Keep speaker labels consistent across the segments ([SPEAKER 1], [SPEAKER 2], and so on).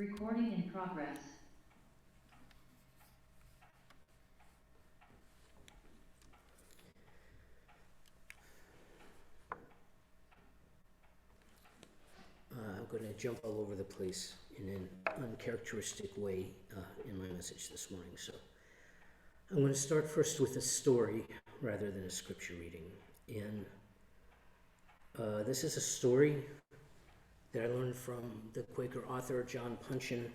[SPEAKER 1] Recording in progress.
[SPEAKER 2] I'm going to jump all over the place in an uncharacteristic way in my message this morning. So I'm going to start first with a story rather than a scripture reading. And this is a story that I learned from the Quaker author John Puncheon.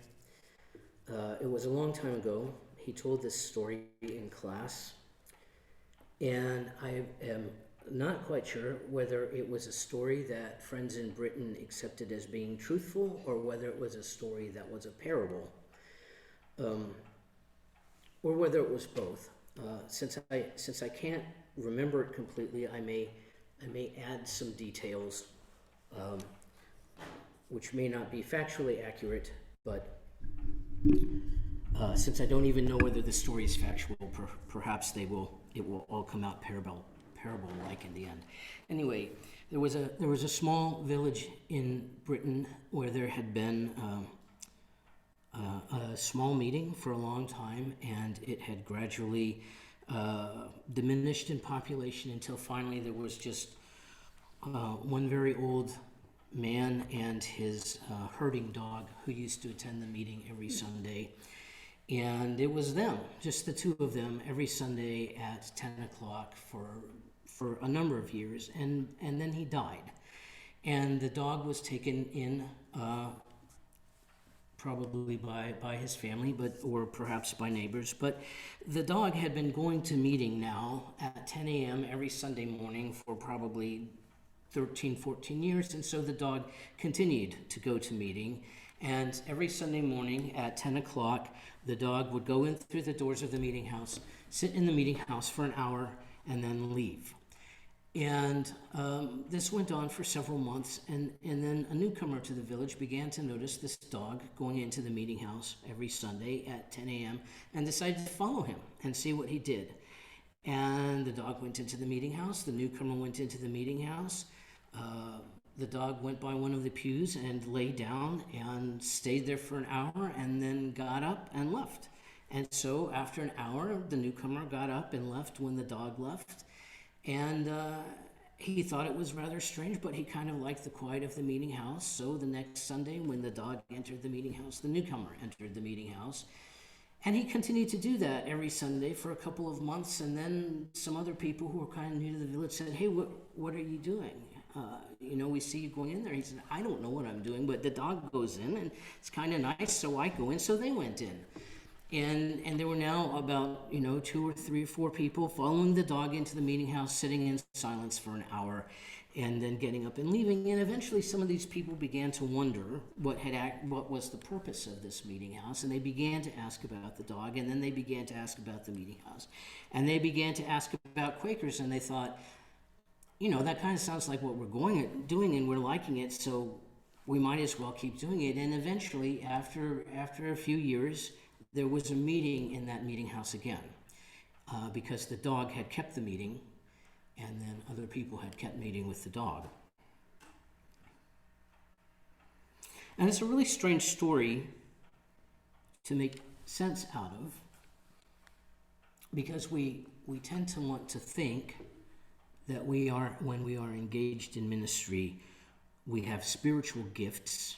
[SPEAKER 2] It was a long time ago. He told this story in class, and I am not quite sure whether it was a story that friends in Britain accepted as being truthful or whether it was a story that was a parable, or whether it was both. Since I can't remember it completely, I may add some details which may not be factually accurate, but since I don't even know whether the story is factual, perhaps it will all come out parable-like in the end. Anyway, there was a small village in Britain where there had been a small meeting for a long time, and it had gradually diminished in population until finally there was just one very old man and his herding dog who used to attend the meeting every Sunday. And it was them, just the two of them, every Sunday at 10 o'clock for a number of years. And then he died. And the dog was taken in probably by his family, or perhaps by neighbors. But the dog had been going to meeting now at 10 a.m. every Sunday morning for probably 13, 14 years, and so the dog continued to go to meeting, and every Sunday morning at 10 o'clock, the dog would go in through the doors of the meeting house, sit in the meeting house for an hour, and then leave. And this went on for several months, and then a newcomer to the village began to notice this dog going into the meeting house every Sunday at 10 a.m. and decided to follow him and see what he did. And the dog went into the meeting house, the newcomer went into the meeting house, the dog went by one of the pews and lay down and stayed there for an hour and then got up and left. And so after an hour, the newcomer got up and left when the dog left. And he thought it was rather strange, but he kind of liked the quiet of the meeting house. So the next Sunday when the dog entered the meeting house, the newcomer entered the meeting house. And he continued to do that every Sunday for a couple of months. And then some other people who were kind of new to the village said, "Hey, what are you doing? We see you going in there." He said, "I don't know what I'm doing, but the dog goes in and it's kind of nice, so I go in." So they went in. And there were now about, 2 or 3 or 4 people following the dog into the meeting house, sitting in silence for an hour, and then getting up and leaving. And eventually some of these people began to wonder what was the purpose of this meeting house. And they began to ask about the dog, and then they began to ask about the meeting house. And they began to ask about Quakers, and they thought, that kind of sounds like what we're doing, and we're liking it, so we might as well keep doing it. And eventually, after a few years, there was a meeting in that meeting house again, because the dog had kept the meeting, and then other people had kept meeting with the dog. And it's a really strange story to make sense out of, because we tend to want to think that when we are engaged in ministry, we have spiritual gifts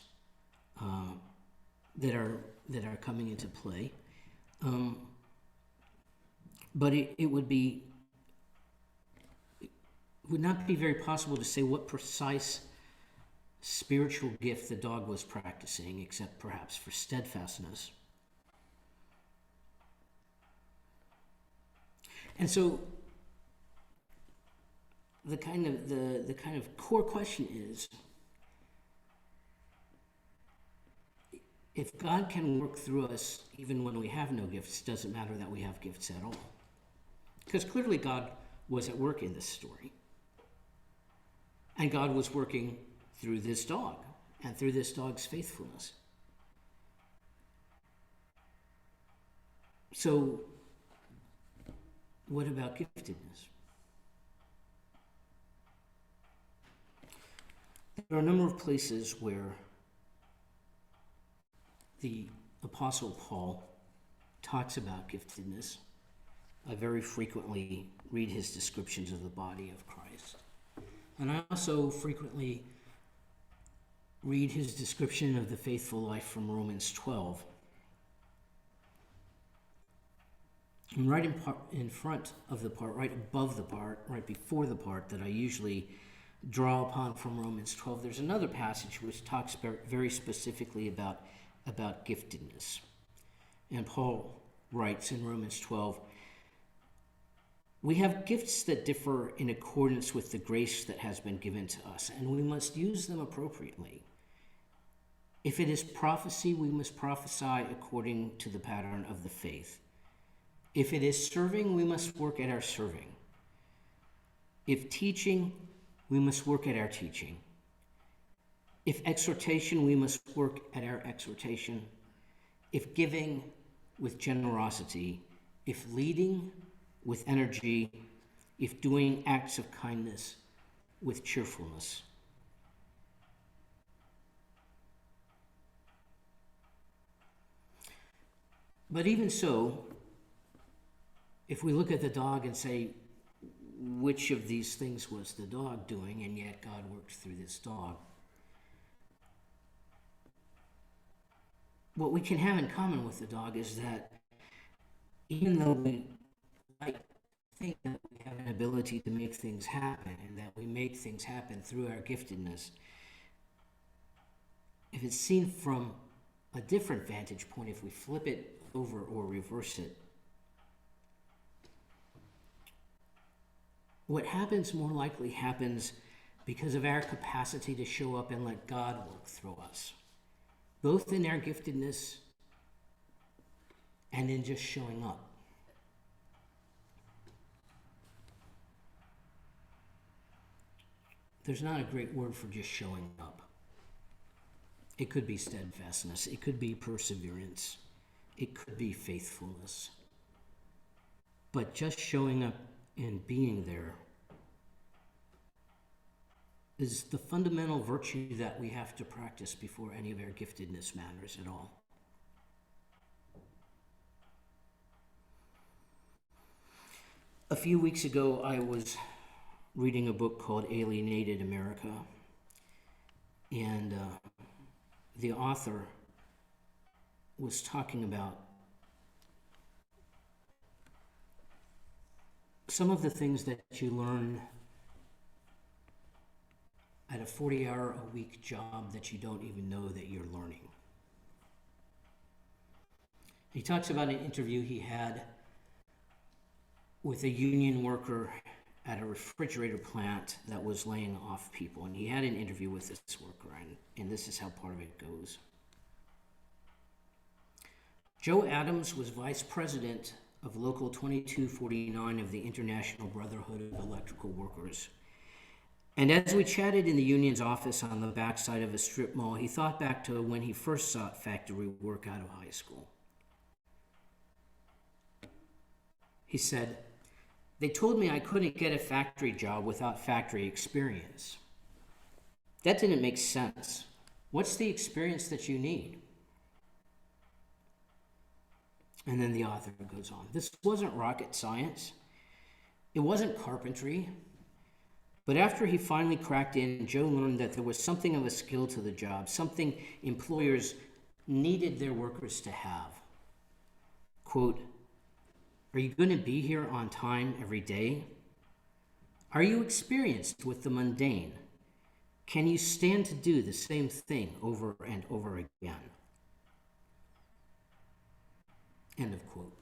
[SPEAKER 2] that are coming into play. But it would not be very possible to say what precise spiritual gift the dog was practicing, except perhaps for steadfastness. And so the kind of core question is, if God can work through us even when we have no gifts, does it matter that we have gifts at all? Because clearly God was at work in this story. And God was working through this dog and through this dog's faithfulness. So, what about giftedness? There are a number of places where the Apostle Paul talks about giftedness, I very frequently read his descriptions of the body of Christ. And I also frequently read his description of the faithful life from Romans 12. And right in front of the part, right above the part, right before the part that I usually draw upon from Romans 12, there's another passage which talks very specifically about giftedness. And Paul writes in Romans 12, "We have gifts that differ in accordance with the grace that has been given to us, and we must use them appropriately. If it is prophecy, we must prophesy according to the pattern of the faith. If it is serving, we must work at our serving. If teaching, we must work at our teaching. If exhortation, we must work at our exhortation. If giving, with generosity. If leading, with energy. If doing acts of kindness, with cheerfulness." But even so, if we look at the dog and say, which of these things was the dog doing, and yet God worked through this dog? What we can have in common with the dog is that even though we might think that we have an ability to make things happen, and that we make things happen through our giftedness, if it's seen from a different vantage point, if we flip it over or reverse it, what happens more likely happens because of our capacity to show up and let God work through us, both in our giftedness and in just showing up. There's not a great word for just showing up. It could be steadfastness. It could be perseverance. It could be faithfulness. But just showing up and being there is the fundamental virtue that we have to practice before any of our giftedness matters at all. A few weeks ago, I was reading a book called Alienated America, and the author was talking about some of the things that you learn at a 40-hour-a-week job that you don't even know that you're learning. He talks about an interview he had with a union worker at a refrigerator plant that was laying off people. And he had an interview with this worker, and this is how part of it goes. Joe Adams was vice president of Local 2249 of the International Brotherhood of Electrical Workers. And as we chatted in the union's office on the backside of a strip mall, he thought back to when he first sought factory work out of high school. He said, "They told me I couldn't get a factory job without factory experience. That didn't make sense. What's the experience that you need?" And then the author goes on. This wasn't rocket science. It wasn't carpentry. But after he finally cracked in, Joe learned that there was something of a skill to the job, something employers needed their workers to have. Quote, "Are you going to be here on time every day? Are you experienced with the mundane? Can you stand to do the same thing over and over again?" End of quote.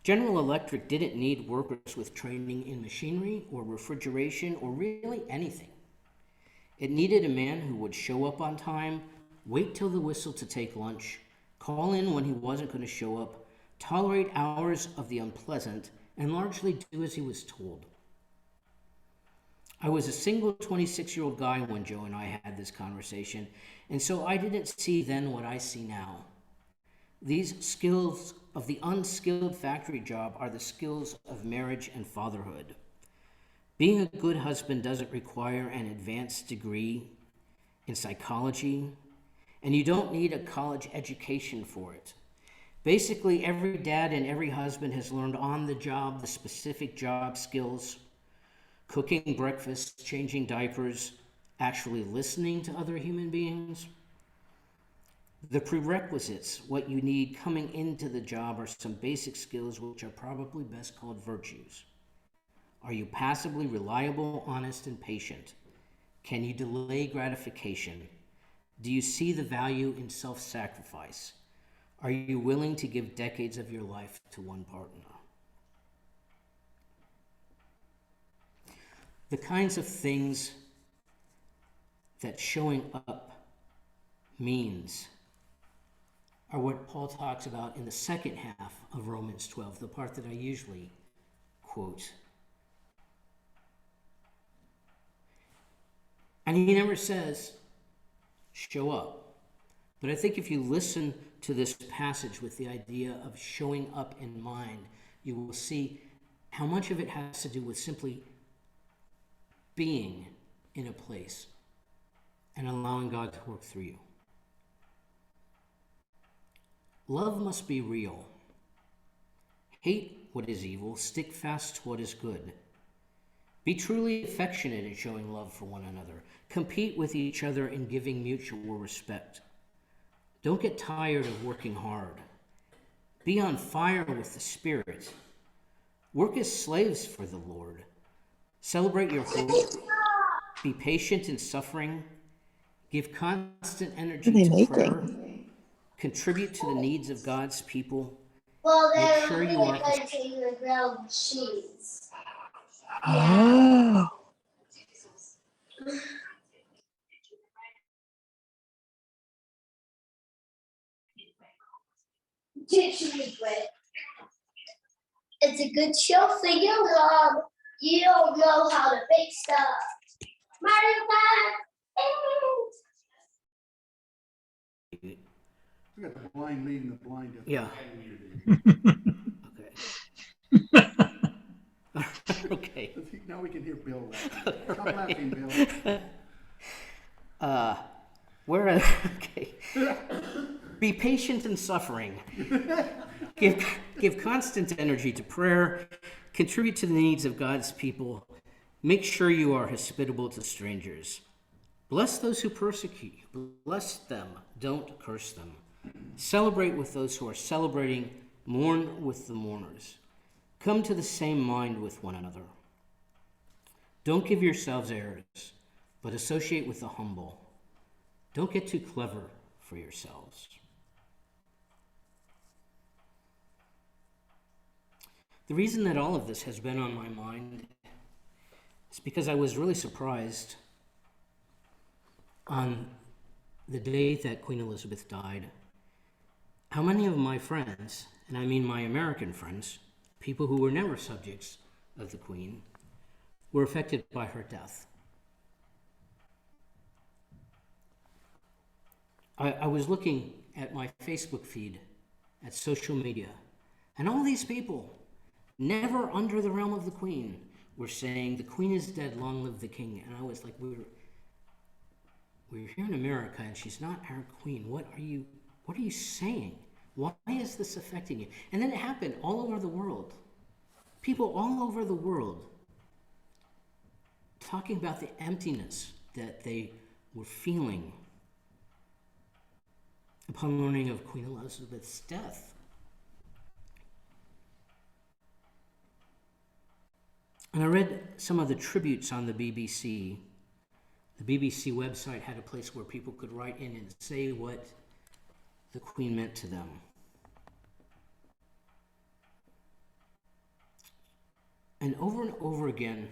[SPEAKER 2] General Electric didn't need workers with training in machinery or refrigeration or really anything. It needed a man who would show up on time, wait till the whistle to take lunch, call in when he wasn't going to show up, tolerate hours of the unpleasant, and largely do as he was told. I was a single 26-year-old guy when Joe and I had this conversation, and so I didn't see then what I see now. These skills of the unskilled factory job are the skills of marriage and fatherhood. Being a good husband doesn't require an advanced degree in psychology, And you don't need a college education for it. Basically, every dad and every husband has learned on the job the specific job skills: cooking breakfast, changing diapers, actually listening to other human beings. The prerequisites, what you need coming into the job, are some basic skills which are probably best called virtues. Are you passively reliable, honest, and patient? Can you delay gratification? Do you see the value in self-sacrifice? Are you willing to give decades of your life to one partner? The kinds of things that showing up means are what Paul talks about in the second half of Romans 12, the part that I usually quote. And he never says, show up. But I think if you listen to this passage with the idea of showing up in mind, you will see how much of it has to do with simply being in a place and allowing God to work through you. Love must be real. Hate what is evil, stick fast to what is good. Be truly affectionate in showing love for one another. Compete with each other in giving mutual respect. Don't get tired of working hard. Be on fire with the Spirit. Work as slaves for the Lord. Celebrate your hope. Be patient in suffering. Give constant energy to prayer. Contribute to the needs of God's people.
[SPEAKER 1] Well,
[SPEAKER 2] Make sure you are
[SPEAKER 1] cutting the grilled cheese.
[SPEAKER 3] Oh.
[SPEAKER 1] It's a good show for you, Mom. You don't know how to bake stuff. Mario
[SPEAKER 4] We got the blind leading the blind.
[SPEAKER 2] Yeah. Okay. Okay.
[SPEAKER 4] Now we can hear Bill laughing. Stop laughing, Bill.
[SPEAKER 2] Okay. Be patient in suffering. Give constant energy to prayer. Contribute to the needs of God's people. Make sure you are hospitable to strangers. Bless those who persecute you. Bless them. Don't curse them. Celebrate with those who are celebrating. Mourn with the mourners. Come to the same mind with one another. Don't give yourselves airs, but associate with the humble. Don't get too clever for yourselves. The reason that all of this has been on my mind is because I was really surprised on the day that Queen Elizabeth died, how many of my friends, and I mean my American friends, people who were never subjects of the Queen, were affected by her death. I was looking at my Facebook feed, at social media, and all these people, never under the realm of the Queen, were saying, the Queen is dead, long live the King. And I was like, we're here in America and she's not our Queen. What are you saying? Why is this affecting you? And then it happened all over the world. People all over the world talking about the emptiness that they were feeling upon learning of Queen Elizabeth's death. And I read some of the tributes on the BBC. The BBC website had a place where people could write in and say what the Queen meant to them. And over again,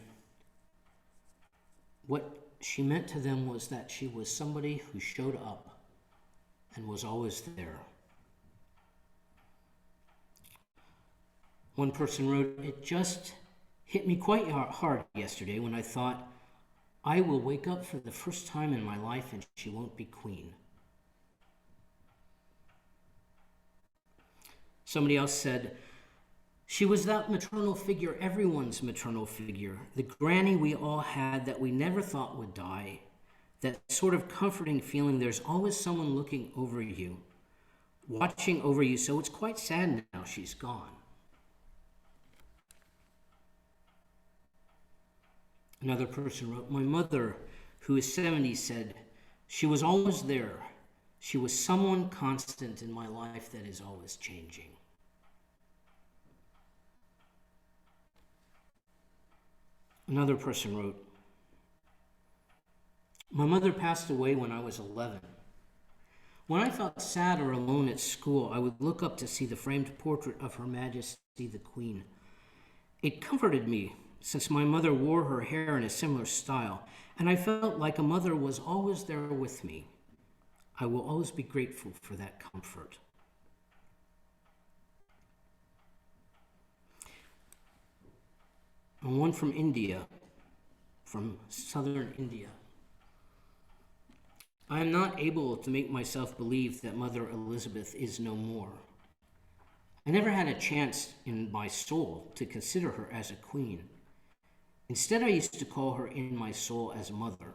[SPEAKER 2] what she meant to them was that she was somebody who showed up and was always there. One person wrote, "It just hit me quite hard yesterday when I thought, I will wake up for the first time in my life and she won't be Queen." Somebody else said, "She was that maternal figure, everyone's maternal figure, the granny we all had that we never thought would die, that sort of comforting feeling there's always someone looking over you, watching over you. So it's quite sad now she's gone. Another person wrote, my mother, who is 70, said, she was always there. She was someone constant in my life that is always changing. Another person wrote, my mother passed away when I was 11. When I felt sad or alone at school, I would look up to see the framed portrait of Her Majesty the Queen. It comforted me, since my mother wore her hair in a similar style, and I felt like a mother was always there with me. I will always be grateful for that comfort. And one from India, from southern India. I am not able to make myself believe that Mother Elizabeth is no more. I never had a chance in my soul to consider her as a queen. Instead, I used to call her in my soul as mother.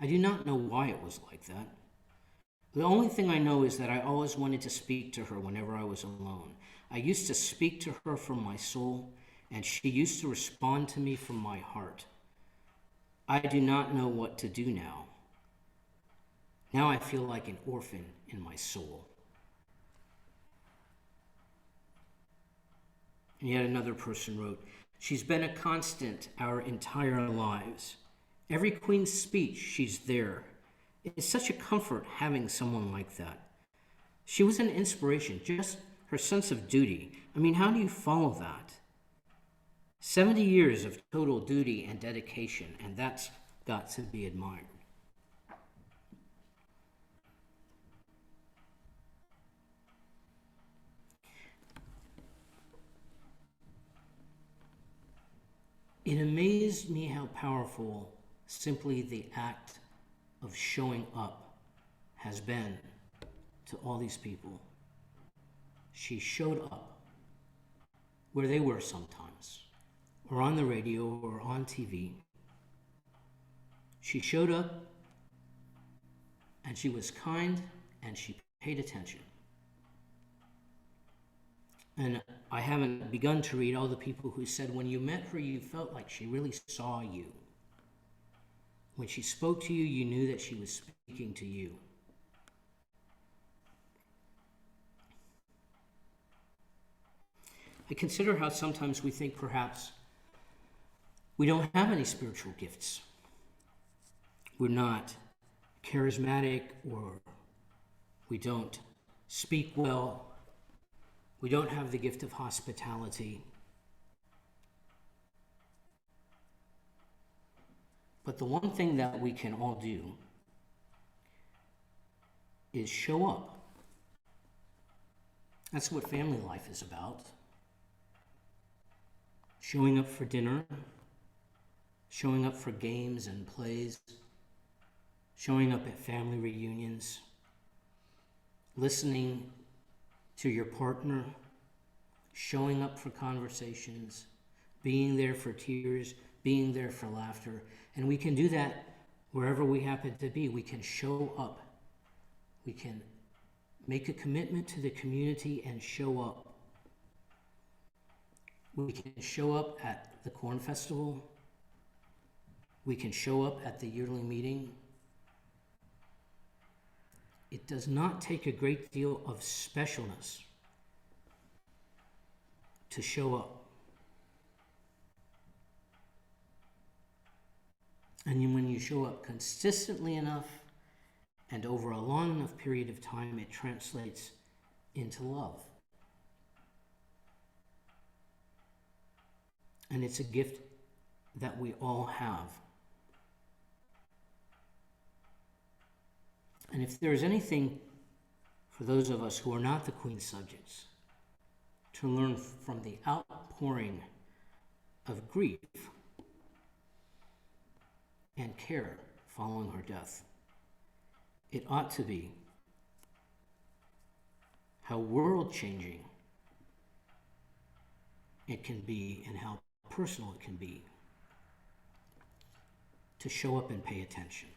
[SPEAKER 2] I do not know why it was like that. The only thing I know is that I always wanted to speak to her whenever I was alone. I used to speak to her from my soul, and she used to respond to me from my heart. I do not know what to do now. Now I feel like an orphan in my soul. And yet another person wrote, she's been a constant our entire lives. Every queen's speech, she's there. It's such a comfort having someone like that. She was an inspiration, just her sense of duty. I mean, how do you follow that? 70 years of total duty and dedication, and that's got to be admired. It amazed me how powerful simply the act of showing up has been to all these people. She showed up where they were sometimes, or on the radio, or on TV. She showed up, and she was kind, and she paid attention. And I haven't begun to read all the people who said when you met her, you felt like she really saw you. When she spoke to you, you knew that she was speaking to you. I consider how sometimes we think perhaps we don't have any spiritual gifts. We're not charismatic, or we don't speak well. We don't have the gift of hospitality. But the one thing that we can all do is show up. That's what family life is about. Showing up for dinner, showing up for games and plays, showing up at family reunions, listening to your partner, showing up for conversations, being there for tears, being there for laughter. And we can do that wherever we happen to be. We can show up. We can make a commitment to the community and show up. We can show up at the Corn Festival. We can show up at the yearly meeting. It does not take a great deal of specialness to show up. And when you show up consistently enough and over a long enough period of time, it translates into love. And it's a gift that we all have. And if there is anything for those of us who are not the Queen's subjects to learn from the outpouring of grief and care following her death, it ought to be how world-changing it can be and how personal it can be to show up and pay attention.